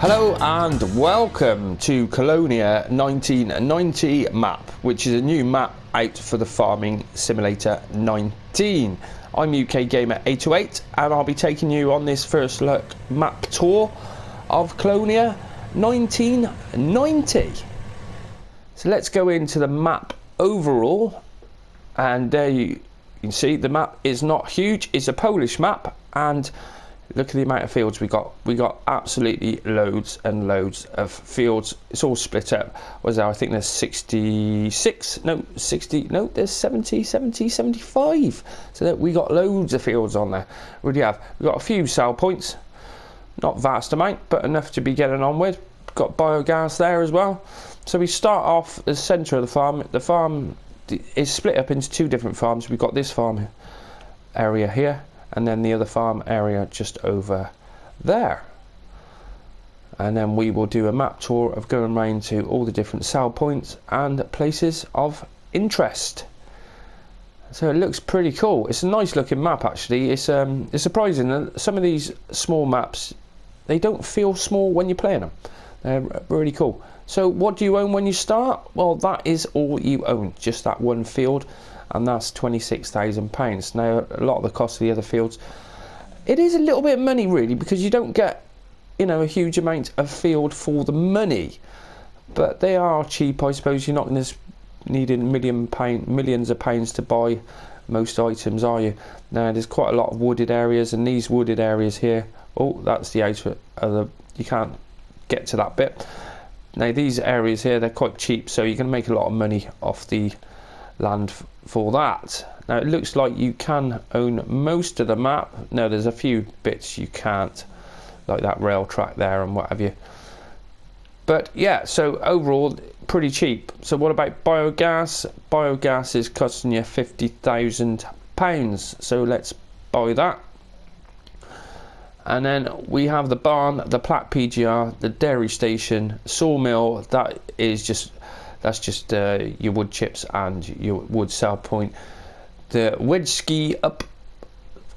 Hello and welcome to Kolonia 1990 map, which is a new map out for the Farming Simulator 19. I'm UK Gamer 828 and I'll be taking you on this first look map tour of Kolonia 1990. So let's go into the map overall, and there you can see the map is not huge. It's a Polish map, and look at the amount of fields we got. We got absolutely loads and loads of fields. It's all split up. Was there? I think there's 66, no, 60, no, there's 70, 75. So that we got loads of fields on there. What do you have? We've got a few sell points. Not vast amount, but enough to be getting on with. Got biogas there as well. So we start off the centre of the farm. The farm is split up into two different farms. We've got this farm area here, and then the other farm area just over there. And then we will do a map tour of going around to all the different sell points and places of interest. So it looks pretty cool. It's a nice looking map actually. It's surprising that some of these small maps, they don't feel small when you're playing them. They're really cool. So what do you own when you start? Well, that is all you own, just that one field, and that's £26,000. Now, a lot of the cost of the other fields, it is a little bit of money really, because you don't get, you know, a huge amount of field for the money, but they are cheap. I suppose you're not going to need millions of pounds to buy most items, are you? Now, there's quite a lot of wooded areas, and these wooded areas here, oh, that's the outer of the, you can't get to that bit. Now, these areas here, they're quite cheap, so you're going to make a lot of money off the land for that. Now, it looks like you can own most of the map. No, there's a few bits you can't, like that rail track there and what have you. But yeah, so overall pretty cheap. So what about biogas? Biogas is costing you £50,000, so let's buy that. And then we have the barn, the plat PGR, the dairy station, sawmill. That's just your wood chips and your wood sell point. The wedge ski up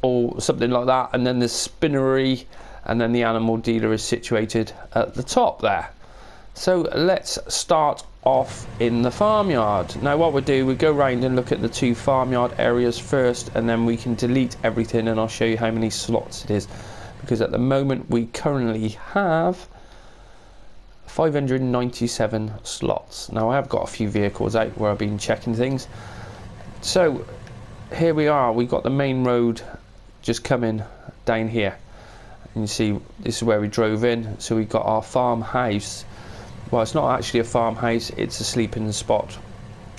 or something like that, and then the spinnery, and then the animal dealer is situated at the top there. So let's start off in the farmyard. Now what we'll do, we go round and look at the two farmyard areas first, and then we can delete everything and I'll show you how many slots it is, because at the moment we currently have 597 slots. Now I have got a few vehicles out where I've been checking things. So here we are, we've got the main road just coming down here, and you see this is where we drove in. So we've got our farmhouse. Well, it's not actually a farmhouse, it's a sleeping spot,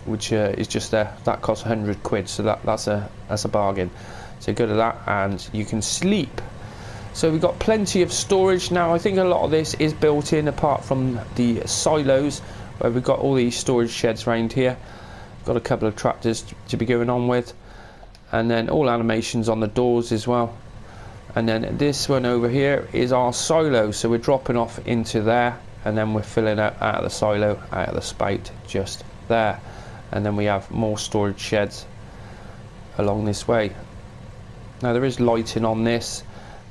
which is just there. That costs 100 quid, so that's a bargain. So go to that and you can sleep. So we've got plenty of storage. Now I think a lot of this is built in, apart from the silos where we've got all these storage sheds around here. Got a couple of tractors to be going on with, and then all animations on the doors as well. And then this one over here is our silo, so we're dropping off into there, and then we're filling out of the silo, out of the spout just there. And then we have more storage sheds along this way. Now there is lighting on this.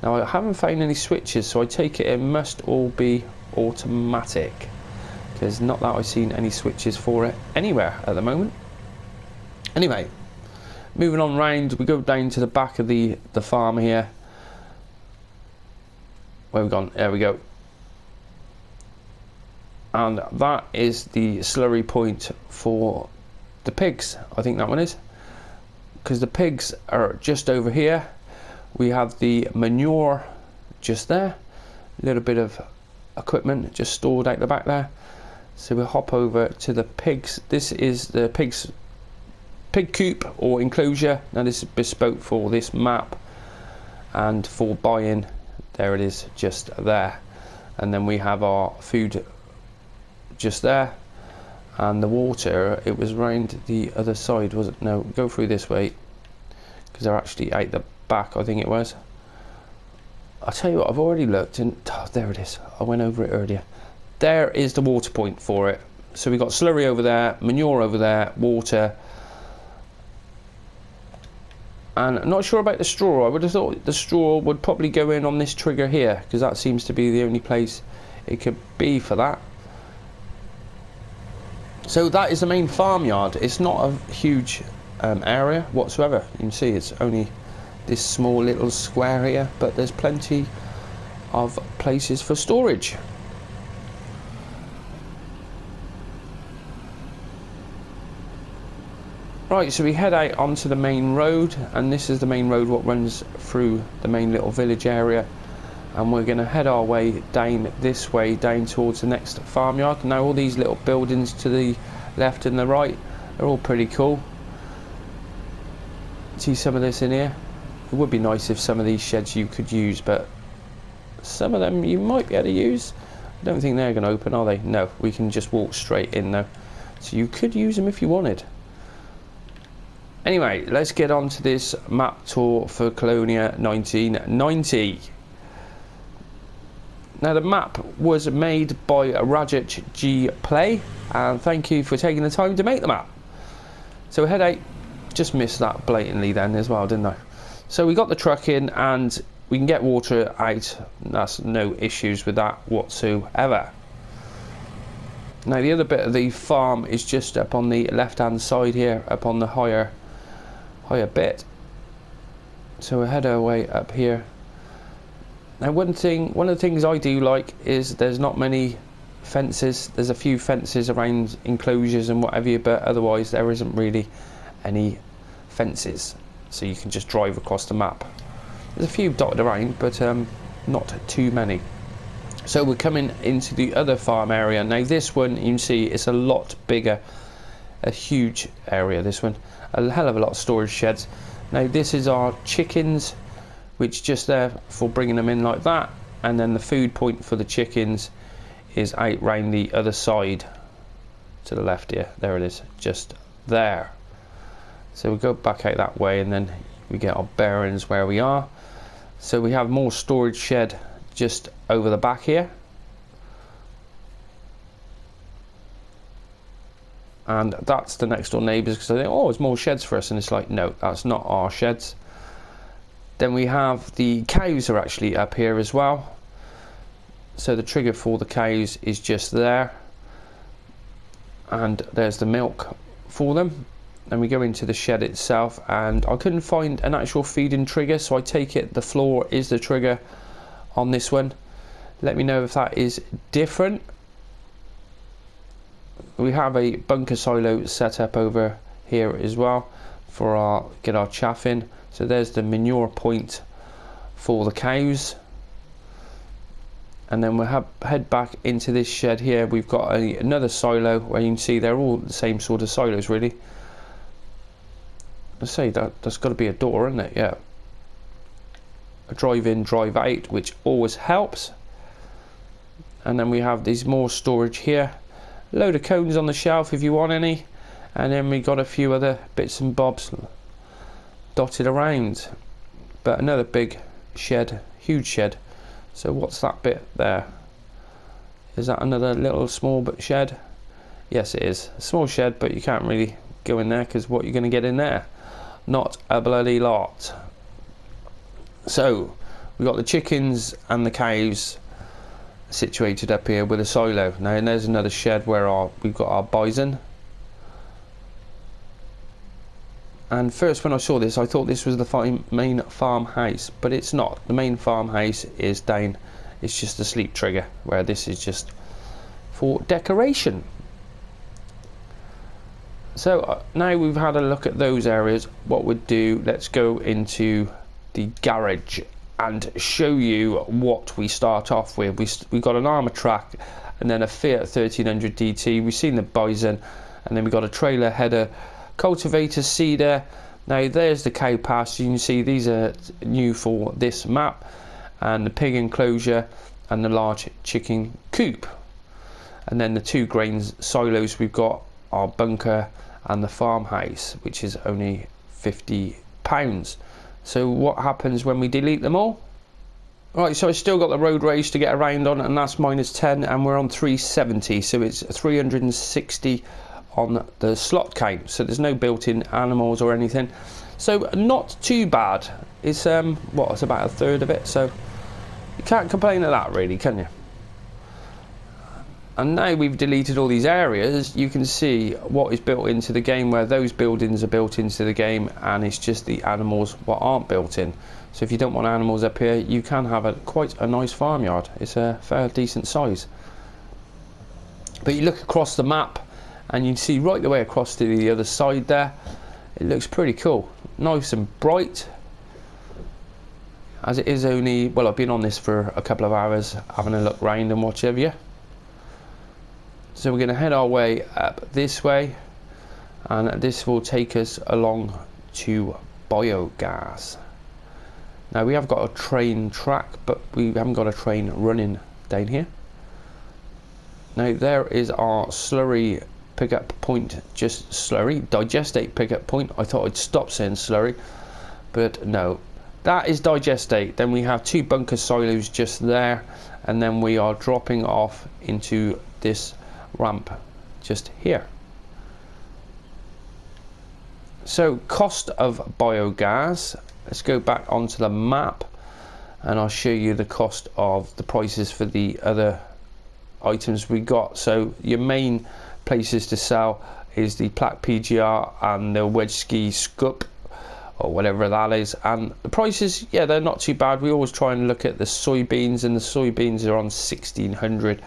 Now I haven't found any switches, so I take it must all be automatic, because not that I've seen any switches for it anywhere at the moment. Anyway, moving on round, we go down to the back of the farm here. Where we've gone, there we go. And that is the slurry point for the pigs. I think that one is, because the pigs are just over here. We have the manure just there, a little bit of equipment just stored out the back there. So we'll hop over to the pigs. This is the Pig Coop or enclosure. Now this is bespoke for this map and for buying. There it is, just there. And then we have our food just there, and the water, it was round the other side, was it? No, go through this way, because they're actually out the back, I think it was. I'll tell you what, I've already looked and there it is. I went over it earlier. There is the water point for it. So we've got slurry over there, manure over there, water. And I'm not sure about the straw. I would have thought the straw would probably go in on this trigger here, because that seems to be the only place it could be for that. So that is the main farmyard. It's not a huge area whatsoever. You can see it's only this small little square here, but there's plenty of places for storage. Right, so we head out onto the main road, and this is the main road what runs through the main little village area, and we're going to head our way down this way, down towards the next farmyard. Now all these little buildings to the left and the right are all pretty cool. See some of this in here? It would be nice if some of these sheds you could use, but some of them you might be able to use. I don't think they're going to open, are they? No, we can just walk straight in though, so you could use them if you wanted. Anyway, let's get on to this map tour for Kolonia 1990. Now the map was made by RajotGPLAY, and thank you for taking the time to make the map. So head out, just missed that blatantly then as well, didn't I? So we got the truck in and we can get water out. That's no issues with that whatsoever. Now the other bit of the farm is just up on the left hand side here, up on the higher bit. So we'll head our way up here. Now one of the things I do like is there's not many fences. There's a few fences around enclosures and whatever, but otherwise there isn't really any fences, so you can just drive across the map. There's a few dotted around, but not too many. So we're coming into the other farm area. Now this one, you can see it's a lot bigger, a huge area. This one, a hell of a lot of storage sheds. Now this is our chickens, which just there for bringing them in like that, and then the food point for the chickens is out round the other side to the left here. There it is, just there. So we go back out that way and then we get our bearings where we are. So we have more storage shed just over the back here, and that's the next door neighbours, because I think, oh, there's more sheds for us, and it's like, no, that's not our sheds. Then we have the cows are actually up here as well, so the trigger for the cows is just there, and there's the milk for them. Then we go into the shed itself, and I couldn't find an actual feeding trigger, so I take it the floor is the trigger on this one. Let me know if that is different. We have a bunker silo set up over here as well for get our chaff in. So there's the manure point for the cows, and then we'll head back into this shed here. We've got another silo where you can see they're all the same sort of silos really. I say that's got to be a door, isn't it? Yeah, a drive in, drive out, which always helps. And then we have these more storage here, a load of cones on the shelf if you want any, and then we got a few other bits and bobs dotted around. But another big shed, huge shed. So what's that bit there? Is that another little small shed? Yes, it is a small shed, but you can't really go in there because what you're going to get in there? Not a bloody lot. So we've got the chickens and the cows situated up here with a silo. Now, and there's another shed where we've got our bison. And first when I saw this, I thought this was the main farmhouse, but it's not. The main farmhouse is down. It's just a sleep trigger, where this is just for decoration. So now we've had a look at those areas, what we'd do, let's go into the garage and show you what we start off with. We've got an armour track and then a Fiat 1300 DT. We've seen the bison, and then we've got a trailer header, cultivator, seeder. Now there's the cow pasture. You can see these are new for this map, and the pig enclosure and the large chicken coop. And then the two grain silos we've got our bunker and the farmhouse, which is only £50. So what happens when we delete them all? Right, so I still got the road race to get around on, and that's -10, and we're on 370, so it's 360 on the slot count, so there's no built-in animals or anything, so not too bad. It's it's about a third of it, so you can't complain of that really, can you? And now we've deleted all these areas, you can see what is built into the game, where those buildings are built into the game, and it's just the animals what aren't built in. So if you don't want animals up here, you can have quite a nice farmyard. It's a fair decent size. But you look across the map and you can see right the way across to the other side there. It looks pretty cool, nice and bright. As it is only, well, I've been on this for a couple of hours having a look round and what have you. So we're going to head our way up this way, and this will take us along to Biogas. Now we have got a train track, but we haven't got a train running down here. Now there is our slurry pickup point, just slurry, digestate pickup point. I thought I'd stop saying slurry, but no. That is digestate. Then we have 2 bunker silos just there, and then we are dropping off into this ramp just here. So cost of biogas, let's go back onto the map and I'll show you the cost of the prices for the other items we got. So your main places to sell is the Plaque PGR and the Wedge Ski Scoop, or whatever that is, and the prices, yeah, they're not too bad. We always try and look at the soybeans, and the soybeans are on 1600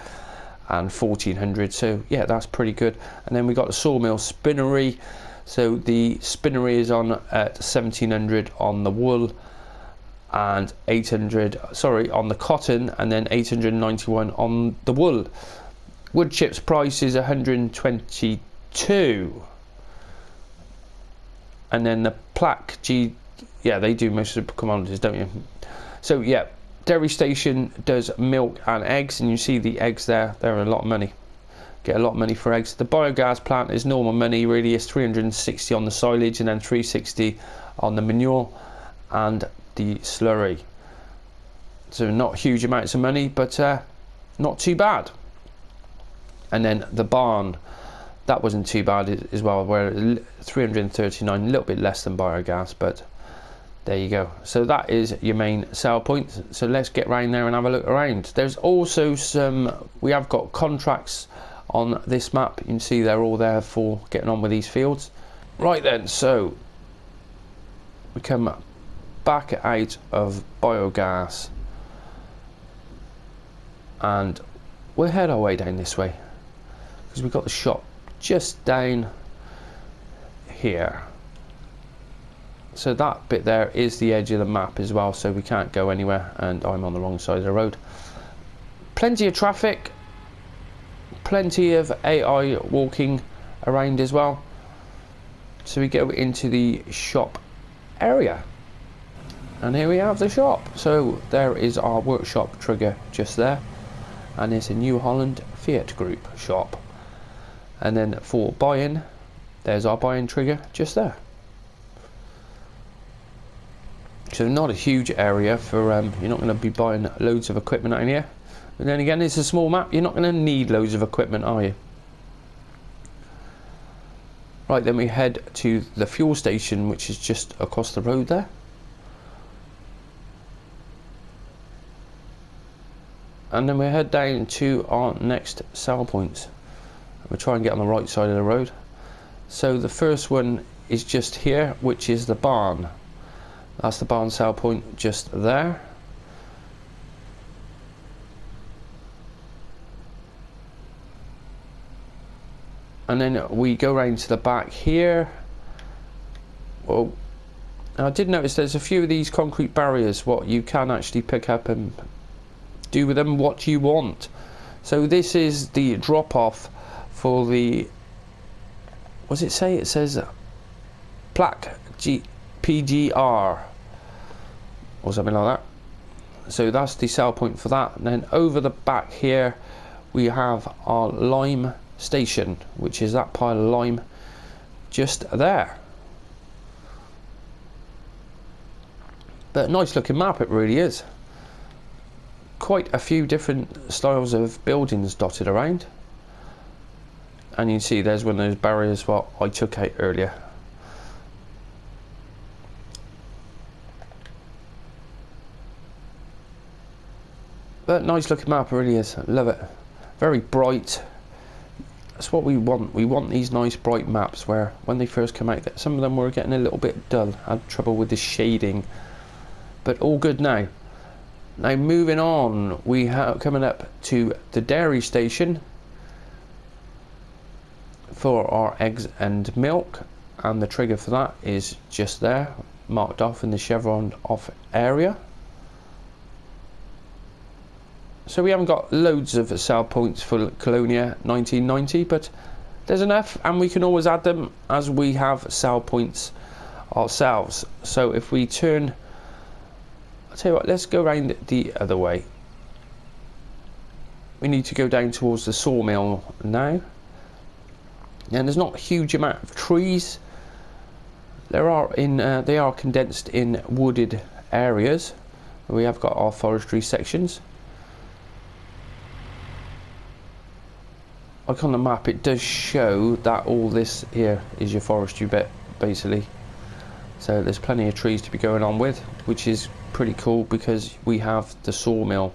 and 1400, so yeah, that's pretty good. And then we got the Sawmill Spinner E, so the Spinner E is on at 1700 on the wool and 800, sorry, on the cotton, and then 891 on the wool. Wood chips price is 122, and then the Plaque G, yeah, they do most of the commodities, don't you? So yeah, Dairy Station does milk and eggs, and you see the eggs there, they're a lot of money. Get a lot of money for eggs. The biogas plant is normal money, really. It's 360 on the silage and then 360 on the manure and the slurry. So not huge amounts of money, but not too bad. And then the barn, that wasn't too bad as well, where 339, a little bit less than biogas, but there you go. So that is your main sale point. So let's get round there and have a look around. There's also some, we have got contracts on this map. You can see they're all there for getting on with these fields. Right then, so we come back out of biogas and we'll head our way down this way, because we've got the shop just down here. So that bit there is the edge of the map as well, so we can't go anywhere, and I'm on the wrong side of the road. Plenty of traffic, plenty of AI walking around as well. So we go into the shop area, and here we have the shop. So there is our workshop trigger just there, and it's a New Holland Fiat Group shop. And then for buy-in, there's our buy-in trigger just there. So not a huge area for, you're not going to be buying loads of equipment out here. But then again, it's a small map, you're not going to need loads of equipment, are you? Right, then we head to the fuel station, which is just across the road there. And then we head down to our next sell points. We'll try and get on the right side of the road. So the first one is just here, which is the barn. That's the barn sale point just there. And then we go round to the back here. Well, I did notice there's a few of these concrete barriers what you can actually pick up and do with them what you want. So this is the drop off for the, what does it say? It says Plaque PGR or something like that. So that's the sell point for that. And then over the back here we have our lime station, which is that pile of lime just there. But nice looking map it really is. Quite a few different styles of buildings dotted around, and you can see there's one of those barriers what I took out earlier. But nice looking map, it really is. Love it. very bright. That's what we want. We want these nice bright maps where when they first come out, some of them were getting a little bit dull. I had trouble with the shading, but all good now. Now moving on, we have coming up to the dairy station for our eggs and milk, and the trigger for that is just there, marked off in the chevron off area. So we haven't got loads of sell points for Kolonia 1990, but there's enough, and we can always add them as we have sell points ourselves. So if we turn, I'll tell you what, let's go around the other way. We need to go down towards the sawmill now. And there's not a huge amount of trees. There are they are condensed in wooded areas. We have got our forestry sections. Like on the map, it does show that all this here is your forestry bit, basically. So there's plenty of trees to be going on with, which is pretty cool because we have the sawmill.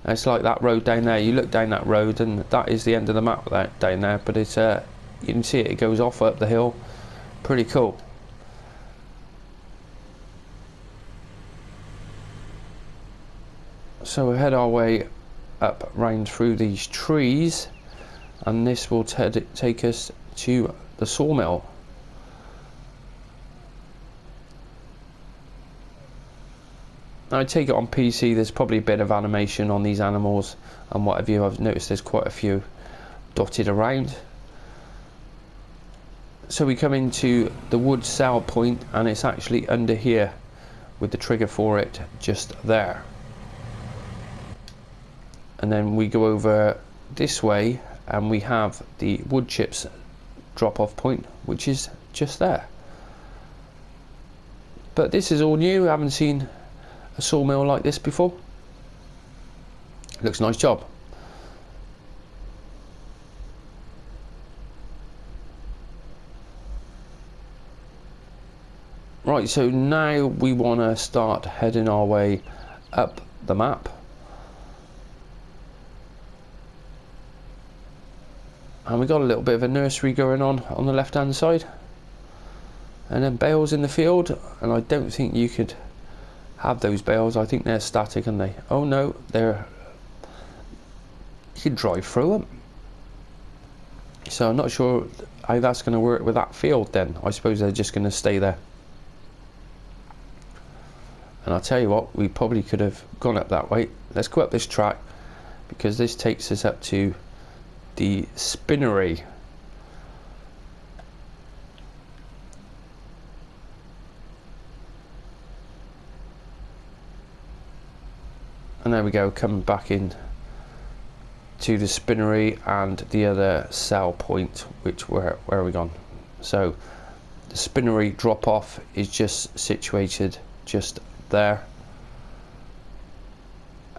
And it's like that road down there. You look down that road, and that is the end of the map down there. But it's you can see it goes off up the hill. Pretty cool. So we head our way up round through these trees, and this will take us to the sawmill. Now I take it on PC there's probably a bit of animation on these animals and what have you. I've noticed there's quite a few dotted around. So we come into the wood sell point, and it's actually under here with the trigger for it just there. And then we go over this way and we have the wood chips drop off point, which is just there. But this is all new. I haven't seen a sawmill like this before. Looks a nice job. Right, so now we want to start heading our way up the map. And we got a little bit of a nursery going on the left hand side, and then bales in the field, and I don't think you could have those bales. I think they're static, aren't they? Oh no, they're, you can drive through them. So I'm not sure how that's going to work with that field then. I suppose they're just going to stay there. And I'll tell you what, we probably could have gone up that way. Let's go up this track, because this takes us up to the spinnery. And there we go, coming back in to the spinnery and the other sell point, which where are we gone? So the spinnery drop off is just situated just there,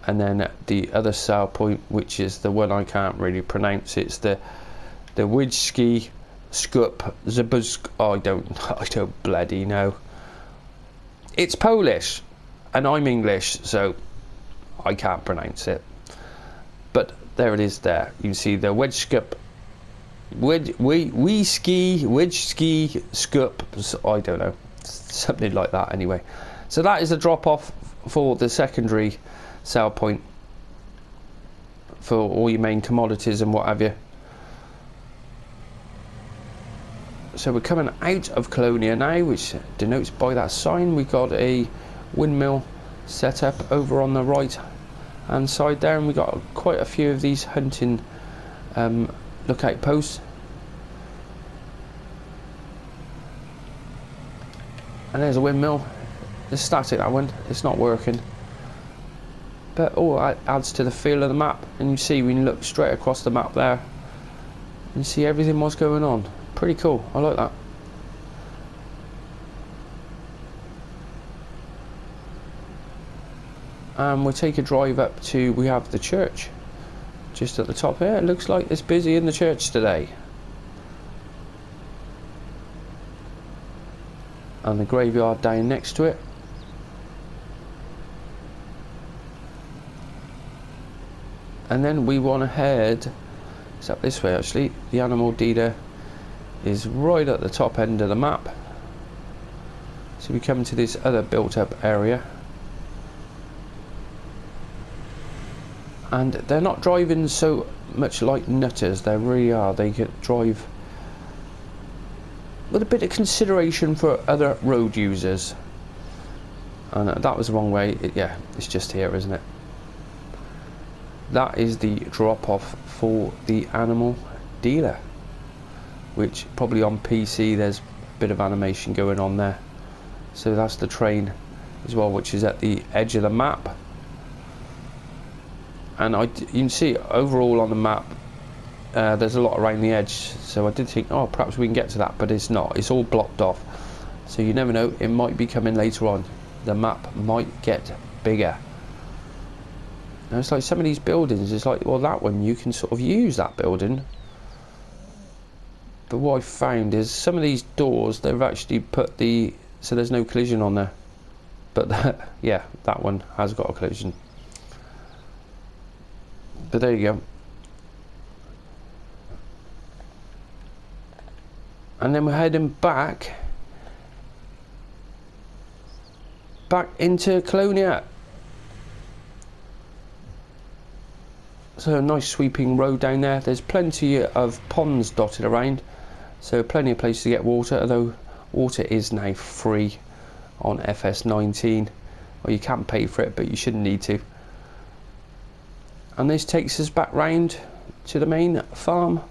and then the other sell point, which is the one I can't really pronounce, it's the Wijski Skup Zabusk. I don't bloody know. It's Polish and I'm English, so I can't pronounce it, but there it is. There you can see the Wijski Skup, I don't know, something like that anyway. So that is a drop off for the secondary sell point for all your main commodities and what have you. So we're coming out of Kolonia now, which denotes by that sign. We got a windmill set up over on the right hand side there, and we got quite a few of these hunting lookout posts. And there's a windmill. It's static, that one, it's not working, but it adds to the feel of the map. And you see, we can look straight across the map there and see everything what's going on. Pretty cool, I like that. And we'll take a drive up to, we have the church just at the top here. It looks like it's busy in the church today. And the graveyard down next to it. and then we want to head, it's up this way actually. The animal dealer is right at the top end of the map, so we come to this other built up area, and they're not driving so much like nutters, they really are. They could drive with a bit of consideration for other road users. And that was the wrong way. Yeah, it's just here, isn't it? That is the drop off for the animal dealer, which probably on PC there's a bit of animation going on there. So that's the train as well, which is at the edge of the map. And you can see overall on the map there's a lot around the edge, so I did think, oh, perhaps we can get to that, but it's not. It's all blocked off, so you never know, it might be coming later on. The map might get bigger. Now it's like some of these buildings, it's like, well, that one you can sort of use that building, but what I found is some of these doors, they've actually put so there's no collision on there, but yeah, that one has got a collision. But there you go. And then we're heading back into Kolonia. So a nice sweeping road down there. There's plenty of ponds dotted around, so plenty of places to get water, although water is now free on fs19. Well, you can pay for it, but you shouldn't need to. And this takes us back round to the main farm,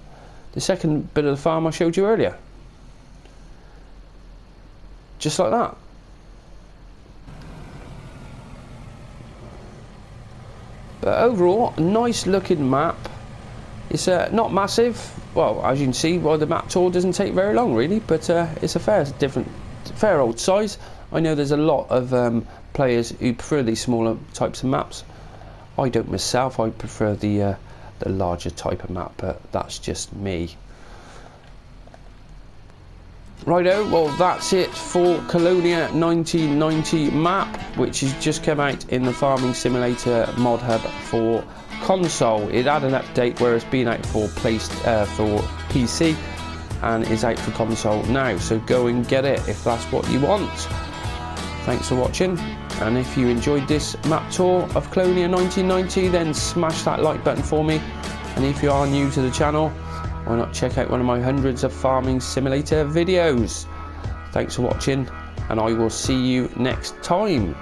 the second bit of the farm I showed you earlier. Just like that. But overall, a nice looking map. It's not massive. Well, as you can see, the map tour doesn't take very long really, but it's a fair old size. I know there's a lot of players who prefer these smaller types of maps. I don't myself. I prefer the larger type of map, but that's just me. Righto, well that's it for Kolonia 1990 map, which has just come out in the Farming Simulator mod hub for console. It had an update where it's been out for PC and is out for console now, so go and get it if that's what you want. Thanks for watching, and if you enjoyed this map tour of Kolonia 1990, then smash that like button for me, and if you are new to the channel, why not check out one of my hundreds of Farming Simulator videos. Thanks for watching, and I will see you next time.